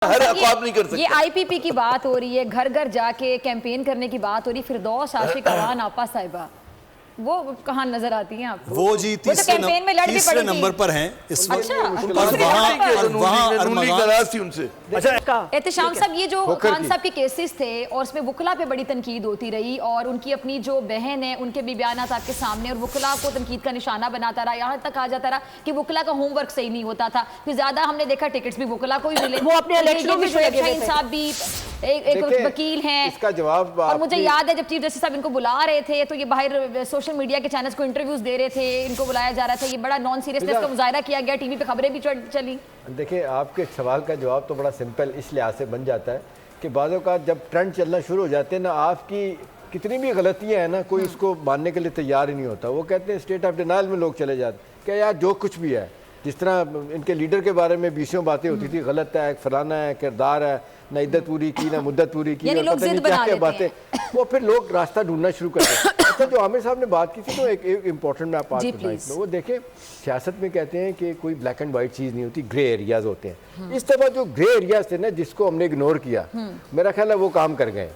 ہر اقوام نہیں کر سکتا. یہ آئی پی پی کی بات ہو رہی ہے, گھر گھر جا کے کیمپین کرنے کی بات ہو رہی ہے. فردوس عاشق اوان آپا صاحبہ وہ کہاں نظر آتی ہیں آپ کو؟ وہ جی تیسرے نمبر پر ہیں اس وقت. احتشام صاحب, یہ جو خان صاحب کے کیسز تھے اور اس میں وکلا پہ بڑی تنقید ہوتی رہی اور ان کی اپنی جو بہن ہے ان کے بھی بیانات آپ کے سامنے, اور وکلا کو تنقید کا نشانہ بناتا رہا. یہاں تک کہا جاتا رہا کہ وکلا کا ہوم ورک صحیح نہیں ہوتا تھا. پھر زیادہ ہم نے دیکھا ٹکٹس بھی وکلا کو ہی ملے. وہ اپنے الیکشنوں میں شعیب شاہین صاحب بھی ایک وکیل ہیں, اس کا جواب اور مجھے یاد ہے جب چیف جسٹس صاحب ان کو بلا رہے تھے تو یہ باہر سوشل میڈیا کے چینلز کو انٹرویوز دے رہے تھے, ان کو بلایا جا رہا تھا. یہ بڑا نان سیریسنس کا مظاہرہ کیا گیا, ٹی وی پہ خبریں بھی چلی. دیکھیں آپ کے سوال کا جواب تو بڑا سمپل اس لحاظ سے بن جاتا ہے کہ بعض اوقات جب ٹرینڈ چلنا شروع ہو جاتے ہیں نا, آپ کی کتنی بھی غلطیاں ہیں نا, کوئی اس کو ماننے کے لیے تیار ہی نہیں ہوتا. وہ کہتے ہیں اسٹیٹ آف ڈینائل میں لوگ چلے جاتے ہیں کہ یار جو کچھ بھی ہے, جس طرح ان کے لیڈر کے بارے میں بیسیوں باتیں ہوتی تھی, غلط ہے, فلانا ہے, کردار ہے, نہ عدت پوری کی نہ مدت پوری کی, یعنی لوگ ضد بنا لیتے ہیں باتیں, وہ پھر لوگ راستہ ڈھونڈنا شروع کرتے ہیں. اچھا, جو عامر صاحب نے بات کی تھی تو ایک امپورٹنٹ میں آپ بات بتائیں, وہ دیکھیں سیاست میں کہتے ہیں کہ کوئی بلیک اینڈ وائٹ چیز نہیں ہوتی, گرے ایریاز ہوتے ہیں. اس طرح جو گرے ایریاز تھے نا جس کو ہم نے اگنور کیا, میرا خیال ہے وہ کام کر گئے.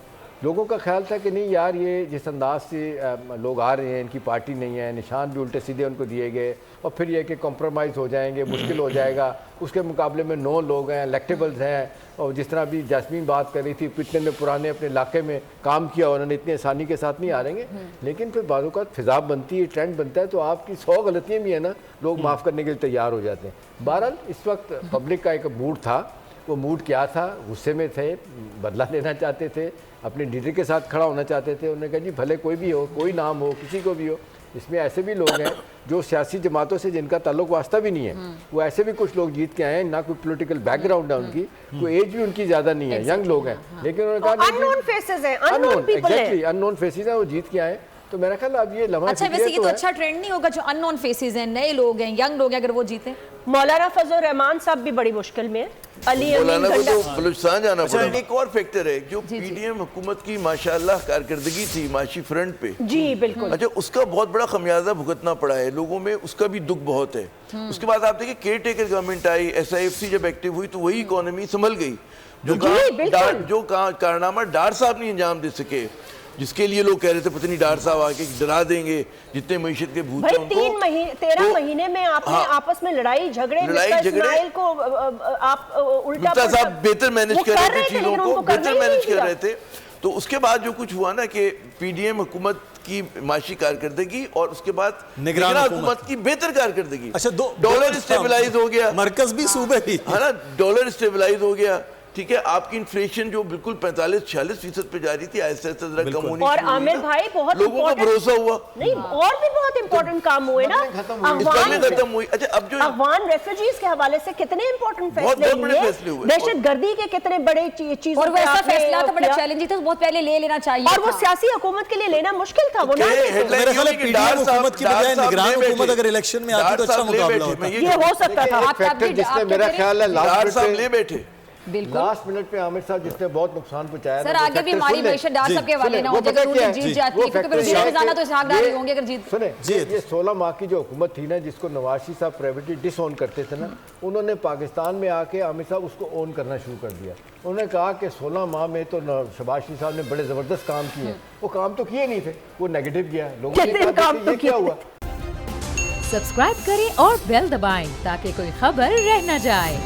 لوگوں کا خیال تھا کہ نہیں یار یہ جس انداز سے لوگ آ رہے ہیں, ان کی پارٹی نہیں ہے, نشان بھی الٹے سیدھے ان کو دیے گئے, اور پھر یہ کہ کمپرومائز ہو جائیں گے, مشکل ہو جائے گا. اس کے مقابلے میں 9 لوگ ہیں, الیکٹیبلز ہیں, اور جس طرح بھی جاسمین بات کر رہی تھی, پچھلے میں پرانے اپنے علاقے میں کام کیا, انہوں نے اتنی آسانی کے ساتھ نہیں آ رہیں گے. لیکن پھر بعض اوقات فضا بنتی ہے, ٹرینڈ بنتا ہے, تو آپ کی 100 غلطیاں بھی ہیں نا, لوگ معاف کرنے کے لیے تیار ہو جاتے ہیں. بہرحال اس وقت پبلک کا ایک موڈ تھا. وہ موڈ کیا تھا؟ غصے میں تھے, بدلہ لینا چاہتے تھے, اپنے لیڈر کے ساتھ کھڑا ہونا چاہتے تھے. انہوں نے کہا جی بھلے کوئی بھی ہو, کوئی نام ہو, کسی کو بھی ہو. اس میں ایسے بھی لوگ ہیں جو سیاسی جماعتوں سے جن کا تعلق واسطہ بھی نہیں ہے, وہ ایسے بھی کچھ لوگ جیت کے آئے ہیں, نہ کوئی پولیٹیکل بیک گراؤنڈ ہے ان کی, کوئی ایج بھی ان کی زیادہ نہیں ہے, ینگ لوگ ہیں, لیکن انہوں نے کہا اننون فیسز ہیں, اننون پیپل ہیں, اننون فیسز ہیں, وہ جیت کے آئے. تو میرا خیال اب یہ لمحہ اچھا ویسے یہ تو اچھا ٹرینڈ نہیں ہوگا جو ان نون فیسز ہیں, نئے لوگ ہیں, ینگ لوگ ہیں, اگر وہ جیتے. مولانا فضل الرحمان صاحب بھی بڑی مشکل میں, علی امین مولانا کو گنڈا تو بلوچستان جانا پڑا. ایک اور فیکٹر ہے جو پی ڈی ایم حکومت کی ماشاءاللہ کارکردگی تھی معاشی فرنٹ پہ, جی بالکل, اچھا اس کا بہت بڑا خمیازہ بھگتنا پڑا ہے لوگوں میں, اس کا بھی دکھ بہت ہے. اس کے بعد آپ دیکھیں care taker government I, S I F C جب ایکٹیو ہوئی تو وہی اکانومی سنبھل گئی. جو کارنامہ ڈار صاحب نہیں انجام دے سکے, جس کے لیے لوگ کہہ رہے تھے پتہ نہیں ڈار صاحب آکے ڈرا دیں گے, جتنے معیشت کے بھوت ہیں ان کو. 13 مہینے میں آپ نے آپس میں لڑائی جھگڑے, مسٹر اسماعیل کو آپ الٹا مفتی صاحب بہتر مینج کر رہے تھے چیزوں کو, بہتر مینج کر رہے تھے. تو اس کے بعد جو کچھ ہوا نا کہ پی ڈی ایم حکومت کی معاشی کارکردگی اور اس کے بعد نگران حکومت کی بہتر کارکردگی, ڈالر اسٹیبلائز ہو گیا, مرکز بھی صوبے بھی, ہے نا, ڈالر اسٹیبلائز ہو گیا. ٹھیک ہے, آپ کی انفلیشن جو بالکل 45-46% پہ جا رہی تھی آہستہ آہستہ ذرا کم ہونی, اور عامر بھائی بہت لوگوں کا بھروسہ ہوا. نہیں, اور بھی بہت امپورٹنٹ کام ہوئے نا, ختم ہوئی. اچھا اب جو افغان ریفیوجیز کے حوالے سے کتنے امپورٹنٹ فیصلے ہوئے, دہشت گردی کے کتنے بڑے چیزوں, اور ویسا فیصلہ تو بڑا چیلنجنگ تھا, بہت پہلے لے لینا چاہیے, اور وہ سیاسی حکومت کے لیے لینا مشکل تھا. وہ میرا خیال ہے پی ڈی ایم حکومت کی بجائے نگران حکومت اگر الیکشن میں آتی تو اچھا مقابلہ ہوتا. یہ ہو سکتا تھا. جس نے میرا خیال ہے لے بیٹھے لاسٹ منٹ پہ عامر صاحب جس نے بہت نقصان پہنچایا. سر آگے بھی ہماری معیشت ڈار صاحب کے حوالے نہ ہو جائے اگر جیت جاتی ہے, کیونکہ وزیر خزانہ تو اسحاق ڈار ہی ہوں گے اگر جیت. سنیں, یہ 16 ماہ کی جو حکومت تھی نا جس کو نواز شریف صاحب پرائیویٹلی ڈس اون کرتے تھے نا, انہوں نے پاکستان میں آ کے عامر صاحب اس کو اون کرنا شروع کر دیا. انہوں نے کہا کہ 16 ماہ میں تو شہباز شریف صاحب نے بڑے زبردست کام کیے ہیں. وہ کام تو کیے نہیں تھے, وہ نیگیٹو کیا. لوگوں نے کہا یہ کیا ہوا. سبسکرائب کریں اور بیل دبائیں تاکہ کوئی خبر رہ نہ جائے.